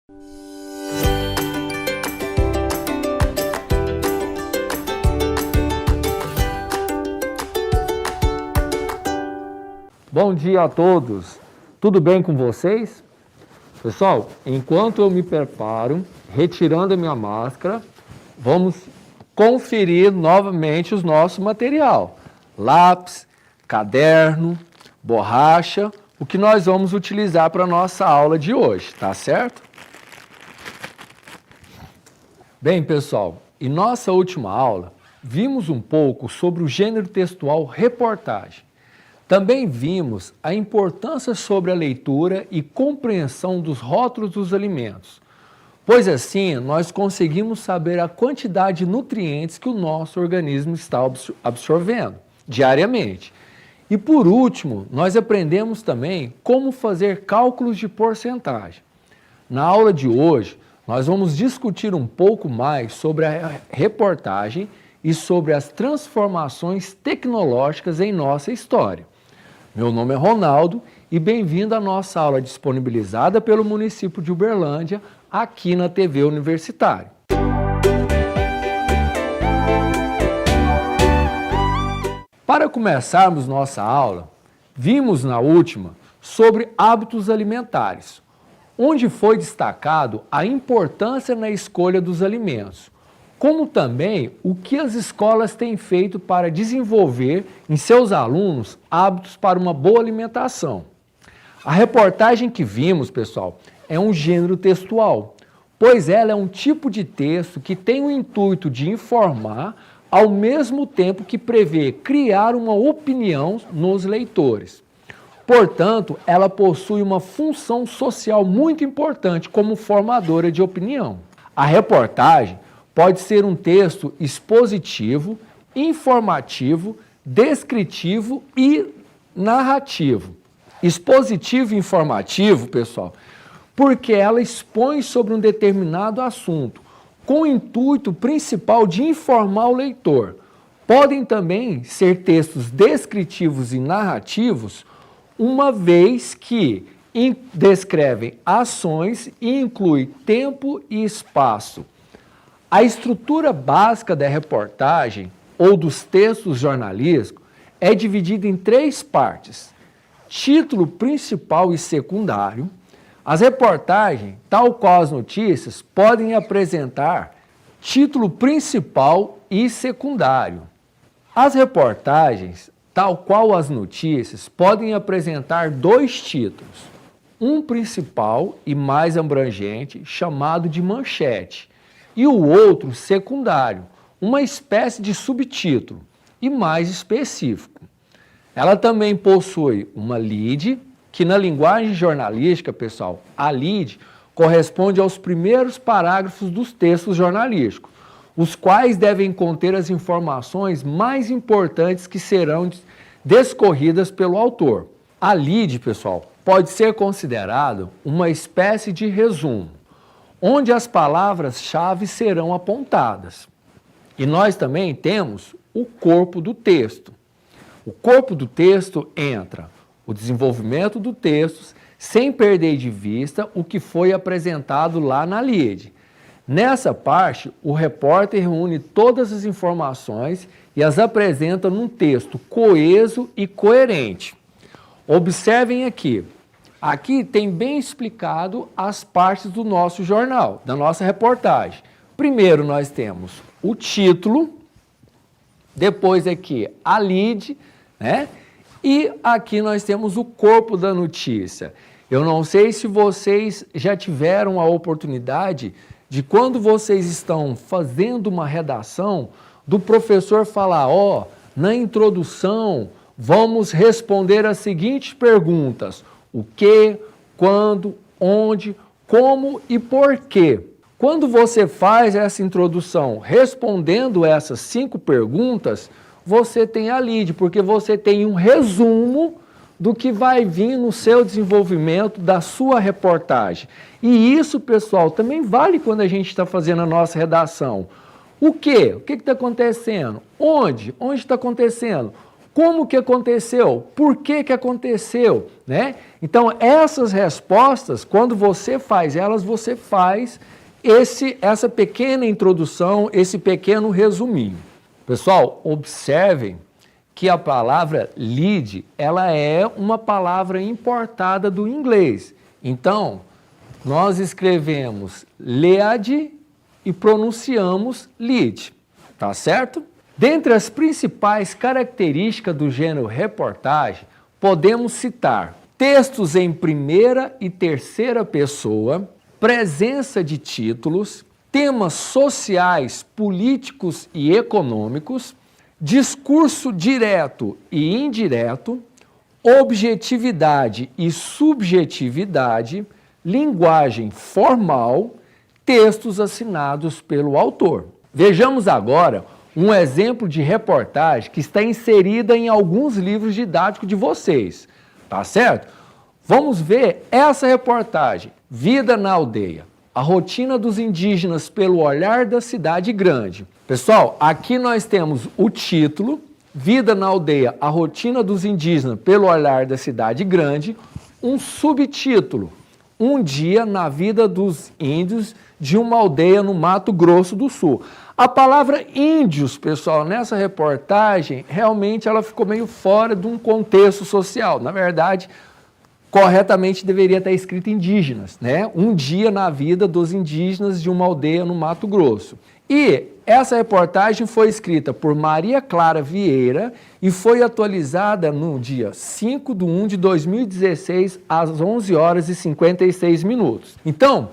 Bom dia a todos, tudo bem com vocês? Pessoal, enquanto eu me preparo, retirando a minha máscara, vamos conferir novamente o nosso material. Lápis, caderno, borracha, o que nós vamos utilizar para a nossa aula de hoje, tá certo? Bem, pessoal, em nossa última aula, vimos um pouco sobre o gênero textual reportagem. Também vimos a importância sobre a leitura e compreensão dos rótulos dos alimentos, pois assim nós conseguimos saber a quantidade de nutrientes que o nosso organismo está absorvendo diariamente. E por último, nós aprendemos também como fazer cálculos de porcentagem. Na aula de hoje, nós vamos discutir um pouco mais sobre a reportagem e sobre as transformações tecnológicas em nossa história. Meu nome é Ronaldo e bem-vindo à nossa aula disponibilizada pelo município de Uberlândia, aqui na TV Universitária. Para começarmos nossa aula, vimos na última sobre hábitos alimentares, onde foi destacado a importância na escolha dos alimentos, como também o que as escolas têm feito para desenvolver em seus alunos hábitos para uma boa alimentação. A reportagem que vimos, pessoal, é um gênero textual, pois ela é um tipo de texto que tem o intuito de informar, ao mesmo tempo que prevê criar uma opinião nos leitores. Portanto, ela possui uma função social muito importante como formadora de opinião. A reportagem pode ser um texto expositivo, informativo, descritivo e narrativo. Expositivo e informativo, pessoal, porque ela expõe sobre um determinado assunto, com o intuito principal de informar o leitor. Podem também ser textos descritivos e narrativos, uma vez que descrevem ações e incluem tempo e espaço. A estrutura básica da reportagem ou dos textos jornalísticos é dividida em três partes: título principal e secundário. As reportagens, tal qual as notícias, podem apresentar título principal e secundário. As reportagens, tal qual as notícias, podem apresentar dois títulos: um principal e mais abrangente, chamado de manchete, e o outro secundário, uma espécie de subtítulo e mais específico. Ela também possui uma lead, que na linguagem jornalística, pessoal, a lead corresponde aos primeiros parágrafos dos textos jornalísticos, os quais devem conter as informações mais importantes que serão discorridas pelo autor. A lead, pessoal, pode ser considerado uma espécie de resumo, onde as palavras-chave serão apontadas. E nós também temos o corpo do texto. O corpo do texto entra o desenvolvimento do texto, sem perder de vista o que foi apresentado lá na lead. Nessa parte, o repórter reúne todas as informações e as apresenta num texto coeso e coerente. Observem aqui. Aqui tem bem explicado as partes do nosso jornal, da nossa reportagem. Primeiro nós temos o título, depois aqui a lead, né? E aqui nós temos o corpo da notícia. Eu não sei se vocês já tiveram a oportunidade de, quando vocês estão fazendo uma redação, do professor falar: ó, na introdução vamos responder as seguintes perguntas: o que, quando, onde, como e por quê. Quando você faz essa introdução respondendo essas 5 perguntas, você tem a lead, porque você tem um resumo do que vai vir no seu desenvolvimento da sua reportagem. E isso, pessoal, também vale quando a gente está fazendo a nossa redação. O quê? O que está acontecendo? Onde? Onde está acontecendo? Como que aconteceu? Por que que aconteceu? Né? Então, essas respostas, quando você faz elas, você faz essa pequena introdução, esse pequeno resuminho. Pessoal, observem que a palavra lead, ela é uma palavra importada do inglês. Então, nós escrevemos lead e pronunciamos lead, tá certo? Dentre as principais características do gênero reportagem, podemos citar textos em primeira e terceira pessoa, presença de títulos, temas sociais, políticos e econômicos, discurso direto e indireto, objetividade e subjetividade, linguagem formal, textos assinados pelo autor. Vejamos agora um exemplo de reportagem que está inserida em alguns livros didáticos de vocês, tá certo? Vamos ver essa reportagem, Vida na Aldeia, a rotina dos indígenas pelo olhar da cidade grande. Pessoal, aqui nós temos o título, Vida na Aldeia, a rotina dos indígenas pelo olhar da cidade grande, um subtítulo, Um dia na vida dos índios de uma aldeia no Mato Grosso do Sul. A palavra índios, pessoal, nessa reportagem, realmente ela ficou meio fora de um contexto social. Na verdade, corretamente deveria estar escrito indígenas, né? Um dia na vida dos indígenas de uma aldeia no Mato Grosso. E essa reportagem foi escrita por Maria Clara Vieira e foi atualizada no dia 5/1 de 2016, às 11 horas e 56 minutos. Então,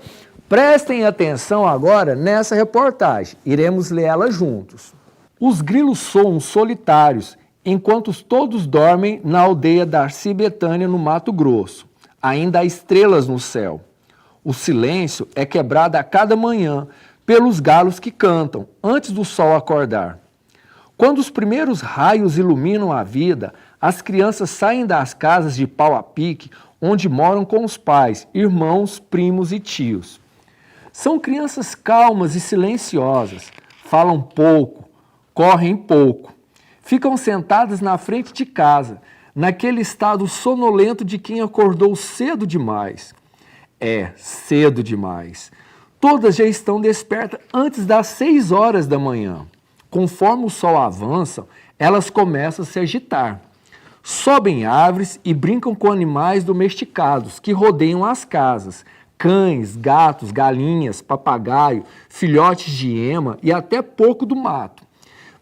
prestem atenção agora nessa reportagem, iremos lê-la juntos. Os grilos soam solitários, enquanto todos dormem na aldeia Darcy Betânia, no Mato Grosso. Ainda há estrelas no céu. O silêncio é quebrado a cada manhã pelos galos que cantam, antes do sol acordar. Quando os primeiros raios iluminam a vida, as crianças saem das casas de pau a pique, onde moram com os pais, irmãos, primos e tios. São crianças calmas e silenciosas, falam pouco, correm pouco. Ficam sentadas na frente de casa, naquele estado sonolento de quem acordou cedo demais. Cedo demais. Todas já estão despertas antes das 6 horas da manhã. Conforme o sol avança, elas começam a se agitar. Sobem árvores e brincam com animais domesticados que rodeiam as casas. Cães, gatos, galinhas, papagaio, filhotes de ema e até porco do mato.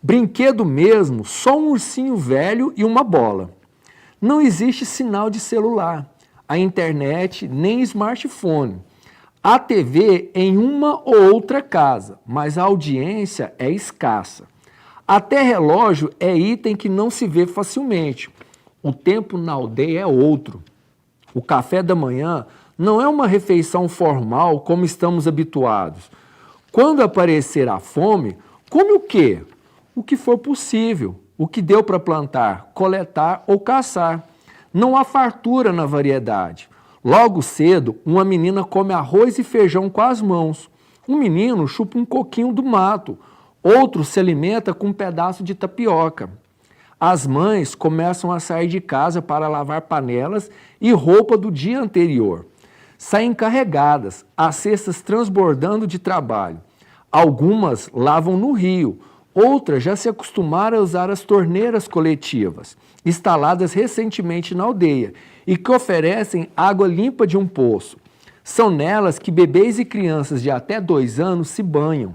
Brinquedo mesmo, só um ursinho velho e uma bola. Não existe sinal de celular, a internet nem smartphone. Há TV em uma ou outra casa, mas a audiência é escassa. Até relógio é item que não se vê facilmente. O tempo na aldeia é outro. O café da manhã não é uma refeição formal como estamos habituados. Quando aparecer a fome, come o quê? O que for possível, o que deu para plantar, coletar ou caçar. Não há fartura na variedade. Logo cedo, uma menina come arroz e feijão com as mãos. Um menino chupa um coquinho do mato. Outro se alimenta com um pedaço de tapioca. As mães começam a sair de casa para lavar panelas e roupa do dia anterior. Saem carregadas, as cestas transbordando de trabalho. Algumas lavam no rio, outras já se acostumaram a usar as torneiras coletivas, instaladas recentemente na aldeia, e que oferecem água limpa de um poço. São nelas que bebês e crianças de até 2 anos se banham.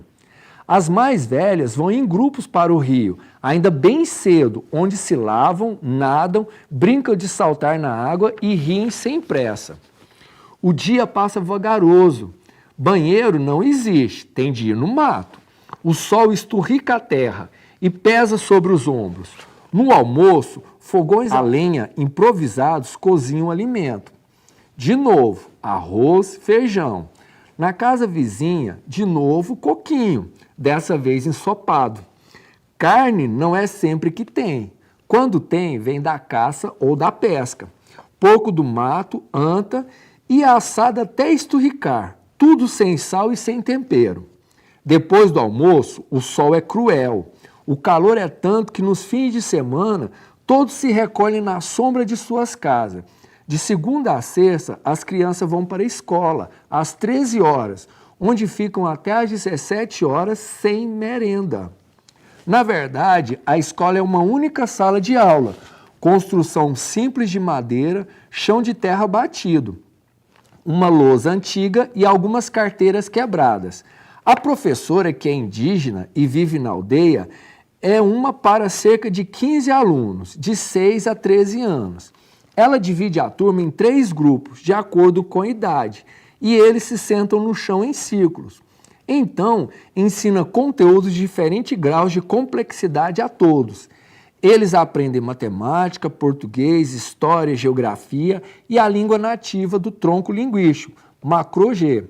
As mais velhas vão em grupos para o rio, ainda bem cedo, onde se lavam, nadam, brincam de saltar na água e riem sem pressa. O dia passa vagaroso. Banheiro não existe, tem de ir no mato. O sol esturrica a terra e pesa sobre os ombros. No almoço, fogões a lenha improvisados cozinham alimento. De novo, arroz, feijão. Na casa vizinha, de novo, coquinho, dessa vez ensopado. Carne não é sempre que tem. Quando tem, vem da caça ou da pesca. Pouco do mato, anta e assada até esturricar. Tudo sem sal e sem tempero. Depois do almoço, o sol é cruel. O calor é tanto que nos fins de semana Todos se recolhem na sombra de suas casas. De segunda a sexta, as crianças vão para a escola, às 13 horas, onde ficam até às 17 horas sem merenda. Na verdade, a escola é uma única sala de aula, construção simples de madeira, chão de terra batido, uma lousa antiga e algumas carteiras quebradas. A professora, que é indígena e vive na aldeia, é uma para cerca de 15 alunos, de 6 a 13 anos. Ela divide a turma em 3 grupos, de acordo com a idade, e eles se sentam no chão em círculos. Então, ensina conteúdos de diferentes graus de complexidade a todos. Eles aprendem matemática, português, história, geografia e a língua nativa do tronco linguístico, Macro-G.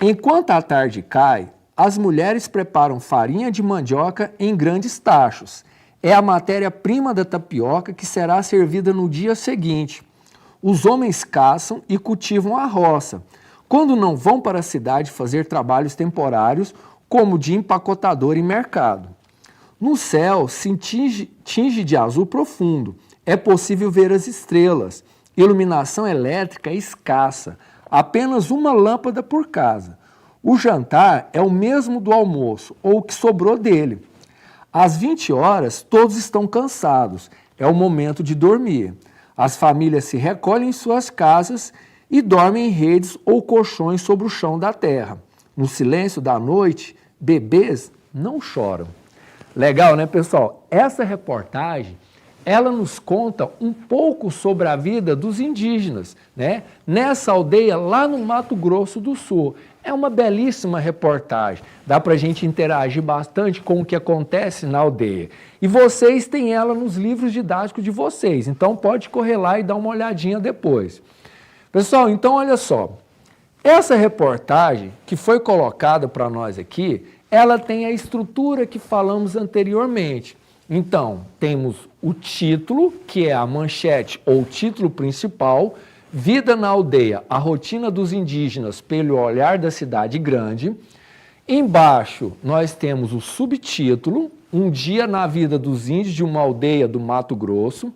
Enquanto a tarde cai, as mulheres preparam farinha de mandioca em grandes tachos. É a matéria-prima da tapioca que será servida no dia seguinte. Os homens caçam e cultivam a roça, quando não vão para a cidade fazer trabalhos temporários, como de empacotador em mercado. No céu se tinge de azul profundo. É possível ver as estrelas. Iluminação elétrica é escassa, apenas uma lâmpada por casa. O jantar é o mesmo do almoço, ou o que sobrou dele. Às 20 horas, todos estão cansados. É o momento de dormir. As famílias se recolhem em suas casas e dormem em redes ou colchões sobre o chão da terra. No silêncio da noite, bebês não choram. Legal, né, pessoal? Essa reportagem, ela nos conta um pouco sobre a vida dos indígenas, né? Nessa aldeia lá no Mato Grosso do Sul. É uma belíssima reportagem. Dá para a gente interagir bastante com o que acontece na aldeia. E vocês têm ela nos livros didáticos de vocês. Então pode correr lá e dar uma olhadinha depois. Pessoal, então olha só. Essa reportagem que foi colocada para nós aqui, ela tem a estrutura que falamos anteriormente. Então, temos o título, que é a manchete ou título principal, Vida na Aldeia, a rotina dos indígenas pelo olhar da cidade grande. Embaixo, nós temos o subtítulo, Um dia na vida dos índios de uma aldeia do Mato Grosso.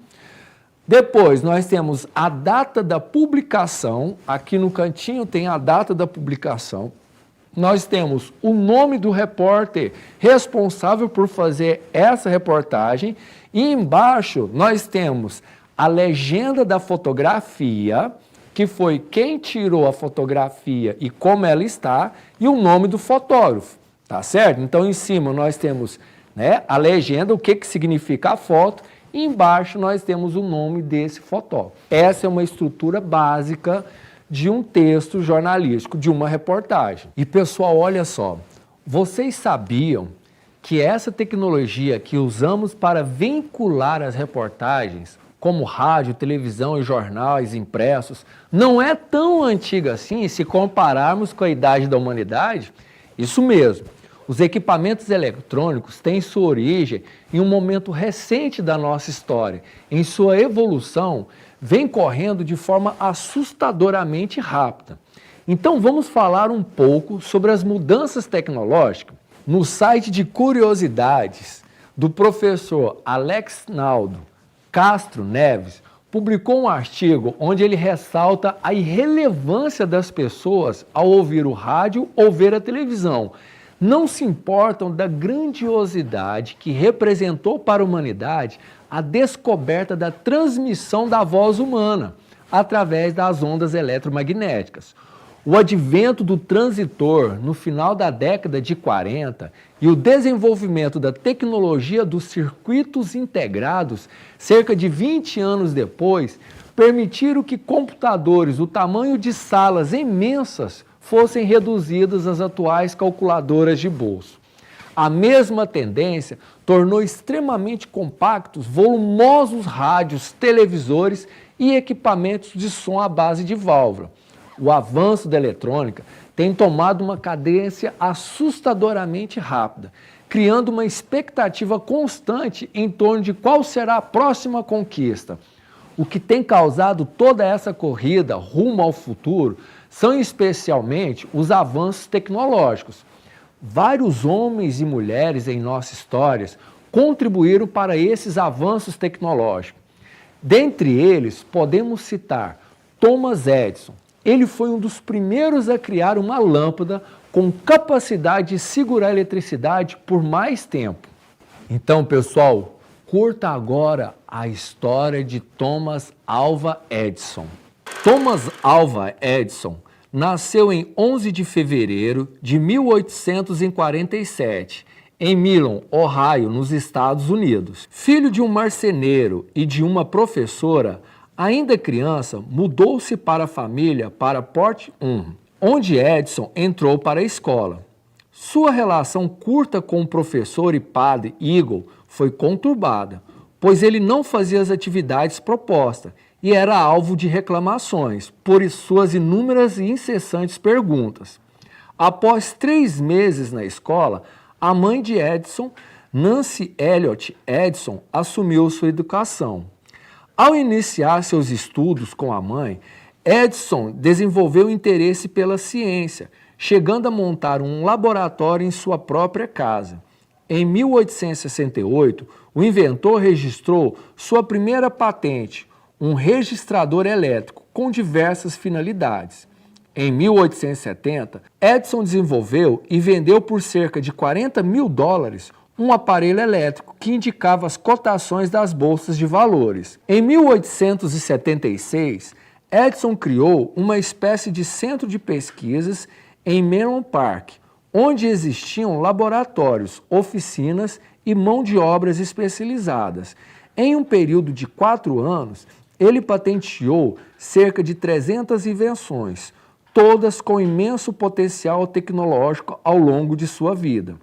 Depois, nós temos a data da publicação, aqui no cantinho tem a data da publicação. Nós temos o nome do repórter responsável por fazer essa reportagem e embaixo nós temos a legenda da fotografia, que foi quem tirou a fotografia e como ela está, e o nome do fotógrafo, tá certo? Então, em cima nós temos, né, a legenda, o que significa a foto, e embaixo nós temos o nome desse fotógrafo. Essa é uma estrutura básica de um texto jornalístico, de uma reportagem. E pessoal, olha só, vocês sabiam que essa tecnologia que usamos para vincular as reportagens, como rádio, televisão e jornais impressos, não é tão antiga assim se compararmos com a idade da humanidade? Isso mesmo. Os equipamentos eletrônicos têm sua origem em um momento recente da nossa história. Em sua evolução, vem correndo de forma assustadoramente rápida. Então vamos falar um pouco sobre as mudanças tecnológicas. No site de curiosidades do professor Alex Naldo Castro Neves, publicou um artigo onde ele ressalta a irrelevância das pessoas ao ouvir o rádio ou ver a televisão. Não se importam da grandiosidade que representou para a humanidade a descoberta da transmissão da voz humana através das ondas eletromagnéticas. O advento do transitor no final da década de 40 e o desenvolvimento da tecnologia dos circuitos integrados, cerca de 20 anos depois, permitiram que computadores do tamanho de salas imensas fossem reduzidas às atuais calculadoras de bolso. A mesma tendência tornou extremamente compactos volumosos rádios, televisores e equipamentos de som à base de válvula. O avanço da eletrônica tem tomado uma cadência assustadoramente rápida, criando uma expectativa constante em torno de qual será a próxima conquista. O que tem causado toda essa corrida rumo ao futuro são especialmente os avanços tecnológicos. Vários homens e mulheres em nossas histórias contribuíram para esses avanços tecnológicos. Dentre eles, podemos citar Thomas Edison. Ele foi um dos primeiros a criar uma lâmpada com capacidade de segurar a eletricidade por mais tempo. Então, pessoal, curta agora a história de Thomas Alva Edison. Thomas Alva Edison nasceu em 11 de fevereiro de 1847, em Milan, Ohio, nos Estados Unidos. Filho de um marceneiro e de uma professora, ainda criança, mudou-se para a família para Port Huron, onde Edison entrou para a escola. Sua relação curta com o professor e padre Eagle foi conturbada, pois ele não fazia as atividades propostas e era alvo de reclamações por suas inúmeras e incessantes perguntas. Após 3 meses na escola, a mãe de Edison, Nancy Elliott Edison, assumiu sua educação. Ao iniciar seus estudos com a mãe, Edison desenvolveu interesse pela ciência, chegando a montar um laboratório em sua própria casa. Em 1868, o inventor registrou sua primeira patente, um registrador elétrico com diversas finalidades. Em 1870, Edison desenvolveu e vendeu por cerca de $40 mil um aparelho elétrico que indicava as cotações das bolsas de valores. Em 1876, Edison criou uma espécie de centro de pesquisas em Menlo Park, onde existiam laboratórios, oficinas e mão de obras especializadas. Em um período de 4 anos, ele patenteou cerca de 300 invenções, todas com imenso potencial tecnológico ao longo de sua vida.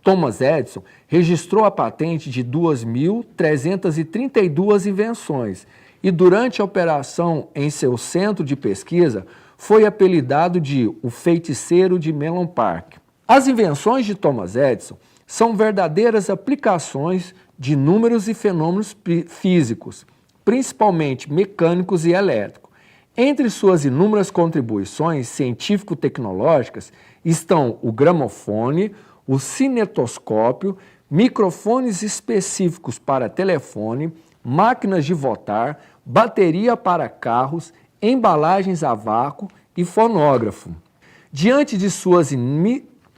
Thomas Edison registrou a patente de 2.332 invenções e, durante a operação em seu centro de pesquisa, foi apelidado de o feiticeiro de Menlo Park. As invenções de Thomas Edison são verdadeiras aplicações de números e fenômenos físicos, principalmente mecânicos e elétricos. Entre suas inúmeras contribuições científico-tecnológicas estão o gramofone, o cinetoscópio, microfones específicos para telefone, máquinas de votar, bateria para carros, embalagens a vácuo e fonógrafo. Diante de suas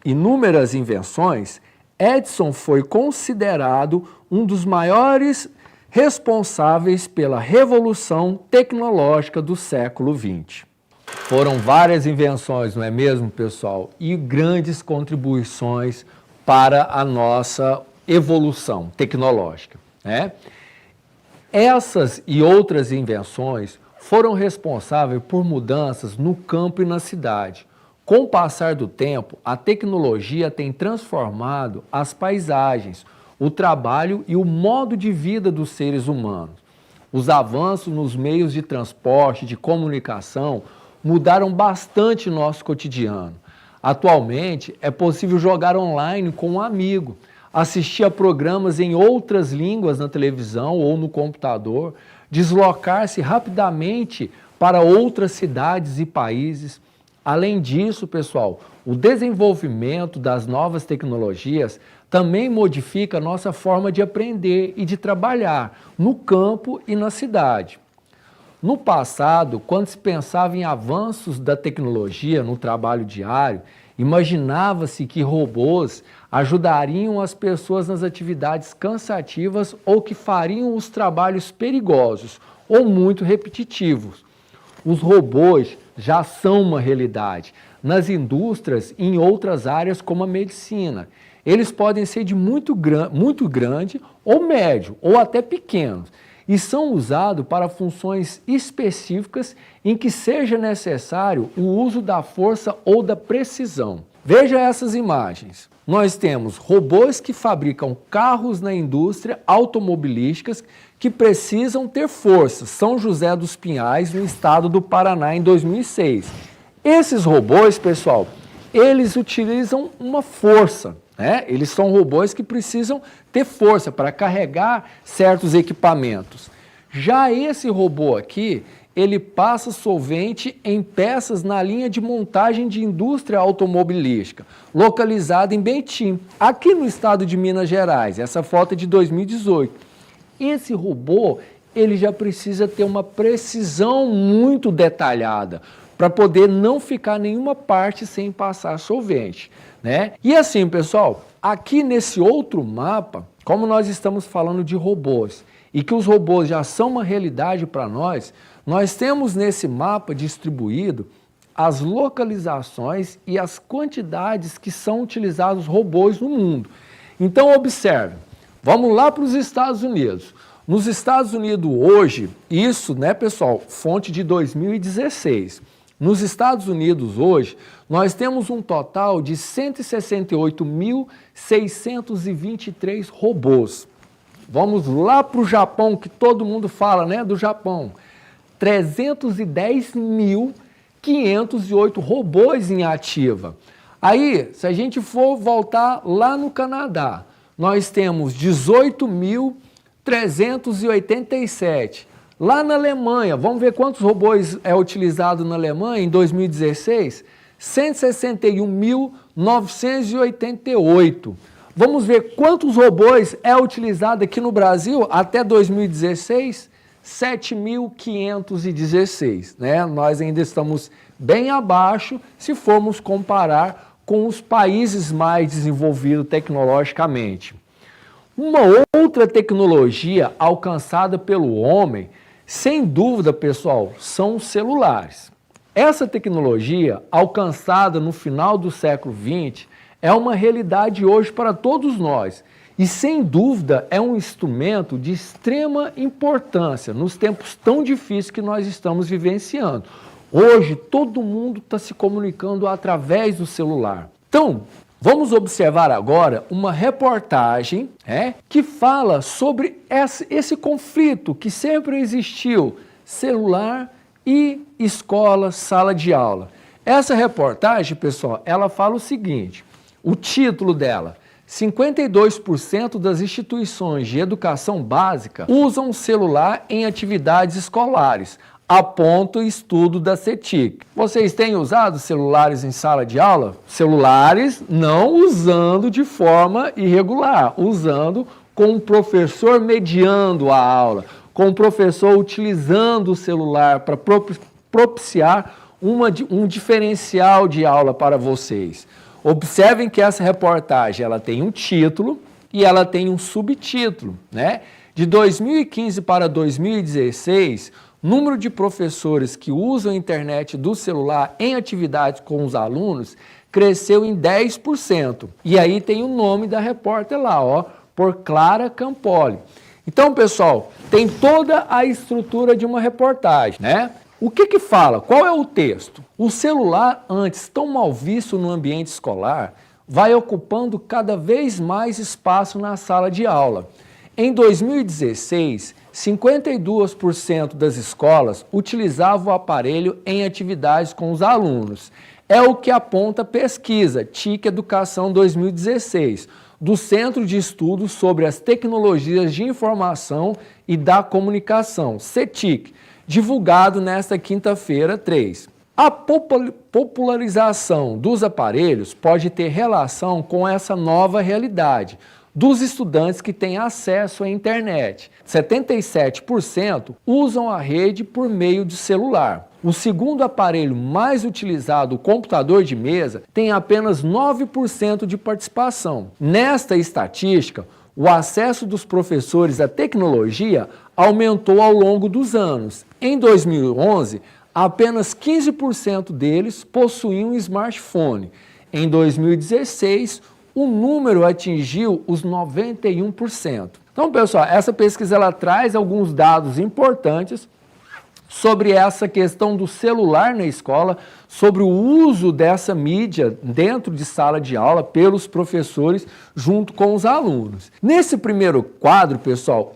inúmeras invenções, Edison foi considerado um dos maiores responsáveis pela revolução tecnológica do século XX. Foram várias invenções, não é mesmo, pessoal? E grandes contribuições para a nossa evolução tecnológica, né? Essas e outras invenções foram responsáveis por mudanças no campo e na cidade. Com o passar do tempo, a tecnologia tem transformado as paisagens, o trabalho e o modo de vida dos seres humanos. Os avanços nos meios de transporte, de comunicação, mudaram bastante nosso cotidiano. Atualmente, é possível jogar online com um amigo, assistir a programas em outras línguas na televisão ou no computador, deslocar-se rapidamente para outras cidades e países. Além disso, pessoal, o desenvolvimento das novas tecnologias também modifica a nossa forma de aprender e de trabalhar no campo e na cidade. No passado, quando se pensava em avanços da tecnologia no trabalho diário, imaginava-se que robôs ajudariam as pessoas nas atividades cansativas ou que fariam os trabalhos perigosos ou muito repetitivos. Os robôs já são uma realidade nas indústrias e em outras áreas como a medicina. Eles podem ser de muito grande ou médio ou até pequenos e são usados para funções específicas em que seja necessário o uso da força ou da precisão. Veja essas imagens. Nós temos robôs que fabricam carros na indústria automobilística que precisam ter força. São José dos Pinhais, no estado do Paraná, em 2006. Esses robôs, pessoal, eles utilizam uma força, né? Eles são robôs que precisam ter força para carregar certos equipamentos. Já esse robô aqui, ele passa solvente em peças na linha de montagem de indústria automobilística, localizada em Betim, aqui no estado de Minas Gerais. Essa foto é de 2018. Esse robô, ele já precisa ter uma precisão muito detalhada, para poder não ficar nenhuma parte sem passar solvente, né? E assim, pessoal, aqui nesse outro mapa, como nós estamos falando de robôs, e que os robôs já são uma realidade para nós temos nesse mapa distribuído as localizações e as quantidades que são utilizados robôs no mundo. Então, observe, vamos lá para os Estados Unidos. Nos Estados Unidos hoje, isso, né, pessoal, fonte de 2016. Nos Estados Unidos hoje, nós temos um total de 168.623 robôs. Vamos lá para o Japão, que todo mundo fala, né, do Japão. 310.508 robôs em ativa. Aí, se a gente for voltar lá no Canadá, nós temos 18.387. Lá na Alemanha, vamos ver quantos robôs é utilizado na Alemanha em 2016? 161.988. Vamos ver quantos robôs é utilizado aqui no Brasil até 2016? 7.516, né? Nós ainda estamos bem abaixo se formos comparar com os países mais desenvolvidos tecnologicamente. Uma outra tecnologia alcançada pelo homem, sem dúvida, pessoal, são os celulares. Essa tecnologia, alcançada no final do século XX, é uma realidade hoje para todos nós. E, sem dúvida, é um instrumento de extrema importância nos tempos tão difíceis que nós estamos vivenciando. Hoje, todo mundo está se comunicando através do celular. Então, vamos observar agora uma reportagem que fala sobre esse conflito que sempre existiu, celular e escola, sala de aula. Essa reportagem, pessoal, ela fala o seguinte, o título dela, 52% das instituições de educação básica usam o celular em atividades escolares, aponta o estudo da CETIC. Vocês têm usado celulares em sala de aula? Celulares não usando de forma irregular, usando com o professor mediando a aula, com o professor utilizando o celular para propiciar um diferencial de aula para vocês. Observem que essa reportagem ela tem um título e ela tem um subtítulo, né? De 2015 para 2016, número de professores que usam a internet do celular em atividades com os alunos cresceu em 10%. E aí tem o nome da repórter lá, ó, por Clara Campoli. Então, pessoal, tem toda a estrutura de uma reportagem, né? O que fala? Qual é o texto? O celular, antes tão mal visto no ambiente escolar, vai ocupando cada vez mais espaço na sala de aula. Em 2016, 52% das escolas utilizavam o aparelho em atividades com os alunos. É o que aponta a pesquisa TIC Educação 2016, do Centro de Estudos sobre as Tecnologias de Informação e da Comunicação, CETIC, divulgado nesta quinta-feira, 3. A popularização dos aparelhos pode ter relação com essa nova realidade dos estudantes que têm acesso à internet. 77% usam a rede por meio de celular. O segundo aparelho mais utilizado, o computador de mesa, tem apenas 9% de participação. Nesta estatística, o acesso dos professores à tecnologia aumentou ao longo dos anos. Em 2011, apenas 15% deles possuíam um smartphone. Em 2016, o número atingiu os 91%. Então, pessoal, essa pesquisa ela traz alguns dados importantes sobre essa questão do celular na escola, sobre o uso dessa mídia dentro de sala de aula pelos professores junto com os alunos. Nesse primeiro quadro, pessoal,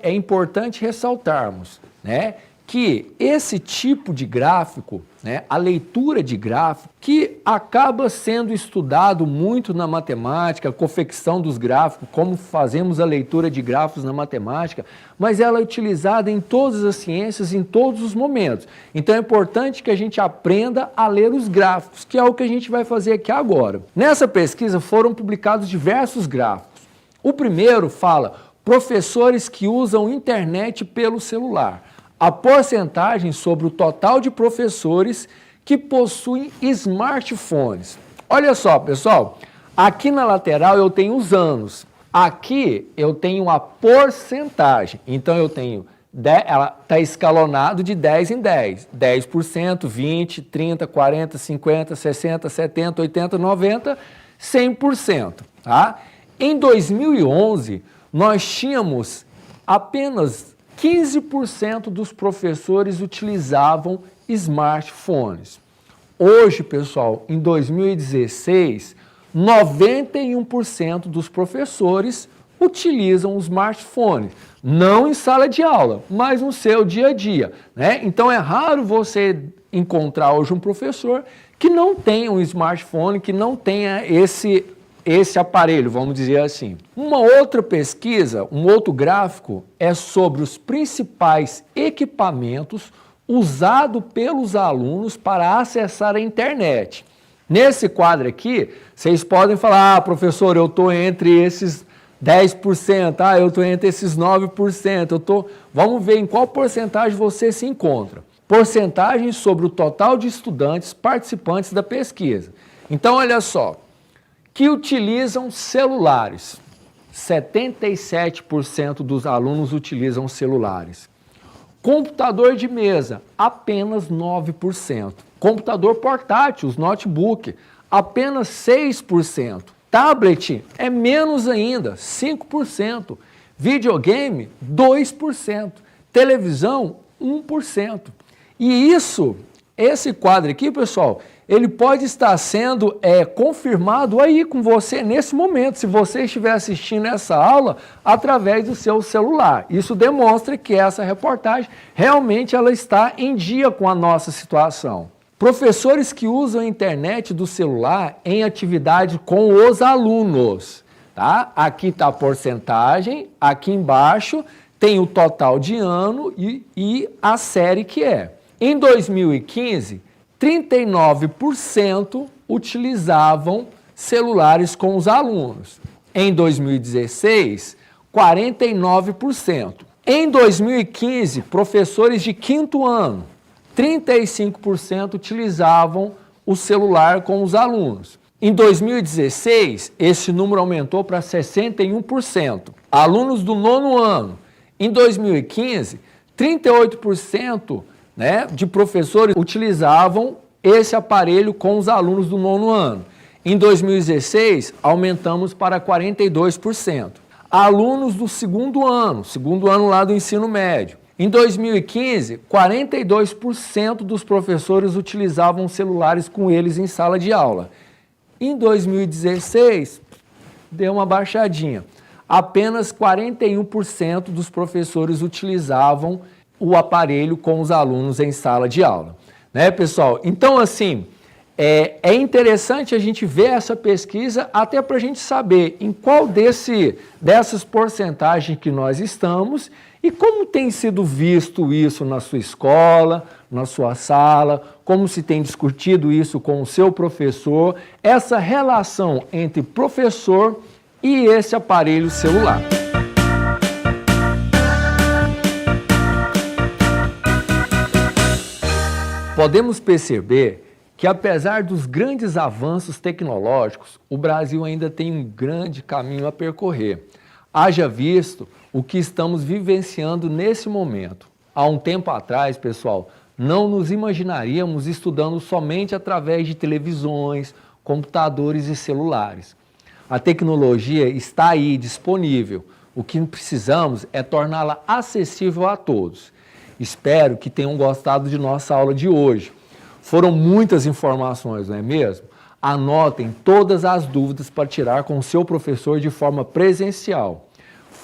é importante ressaltarmos, né, que esse tipo de gráfico, né, a leitura de gráfico, que acaba sendo estudado muito na matemática, a confecção dos gráficos, como fazemos a leitura de gráficos na matemática, mas ela é utilizada em todas as ciências, em todos os momentos. Então é importante que a gente aprenda a ler os gráficos, que é o que a gente vai fazer aqui agora. Nessa pesquisa foram publicados diversos gráficos. O primeiro fala professores que usam internet pelo celular. A porcentagem sobre o total de professores que possuem smartphones. Olha só, pessoal, aqui na lateral eu tenho os anos, aqui eu tenho a porcentagem, então eu tenho, ela está escalonado de 10 em 10, 10%, 20%, 30%, 40%, 50%, 60%, 70%, 80%, 90%, 100%. Tá? Em 2011, nós tínhamos apenas 15% dos professores utilizavam smartphones. Hoje, pessoal, em 2016, 91% dos professores utilizam o smartphone. Não em sala de aula, mas no seu dia a dia, né? Então é raro você encontrar hoje um professor que não tenha um smartphone, que não tenha esse aparelho, vamos dizer assim. Uma outra pesquisa, um outro gráfico, é sobre os principais equipamentos usados pelos alunos para acessar a internet. Nesse quadro aqui, vocês podem falar, professor, eu estou entre esses 10%, eu estou entre esses 9%, Vamos ver em qual porcentagem você se encontra. Porcentagem sobre o total de estudantes participantes da pesquisa. Então, olha só, que utilizam celulares. 77% dos alunos utilizam celulares. Computador de mesa, apenas 9%. Computador portátil, os notebook, apenas 6%. Tablet é menos ainda, 5%. Videogame, 2%. Televisão, 1%. E esse quadro aqui, pessoal, ele pode estar sendo confirmado aí com você nesse momento, se você estiver assistindo essa aula através do seu celular. Isso demonstra que essa reportagem realmente ela está em dia com a nossa situação. Professores que usam a internet do celular em atividade com os alunos. Tá? Aqui está a porcentagem, aqui embaixo tem o total de ano e a série que é. Em 2015, 39% utilizavam celulares com os alunos. Em 2016, 49%. Em 2015, professores de quinto ano, 35% utilizavam o celular com os alunos. Em 2016, esse número aumentou para 61%. Alunos do nono ano, em 2015, 38% de professores utilizavam esse aparelho com os alunos do nono ano. Em 2016, aumentamos para 42%. Alunos do segundo ano lá do ensino médio. Em 2015, 42% dos professores utilizavam celulares com eles em sala de aula. Em 2016, deu uma baixadinha. Apenas 41% dos professores utilizavam o aparelho com os alunos em sala de aula. Né, pessoal? Então, assim, é interessante a gente ver essa pesquisa até para a gente saber em qual dessas porcentagens que nós estamos e como tem sido visto isso na sua escola, na sua sala, como se tem discutido isso com o seu professor, essa relação entre professor e esse aparelho celular. Podemos perceber que, apesar dos grandes avanços tecnológicos, o Brasil ainda tem um grande caminho a percorrer. Haja visto o que estamos vivenciando nesse momento. Há um tempo atrás, pessoal, não nos imaginaríamos estudando somente através de televisões, computadores e celulares. A tecnologia está aí, disponível. O que precisamos é torná-la acessível a todos. Espero que tenham gostado de nossa aula de hoje. Foram muitas informações, não é mesmo? Anotem todas as dúvidas para tirar com o seu professor de forma presencial.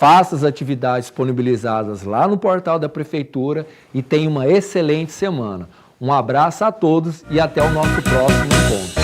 faça as atividades disponibilizadas lá no portal da Prefeitura e tenha uma excelente semana. Um abraço a todos e até o nosso próximo encontro.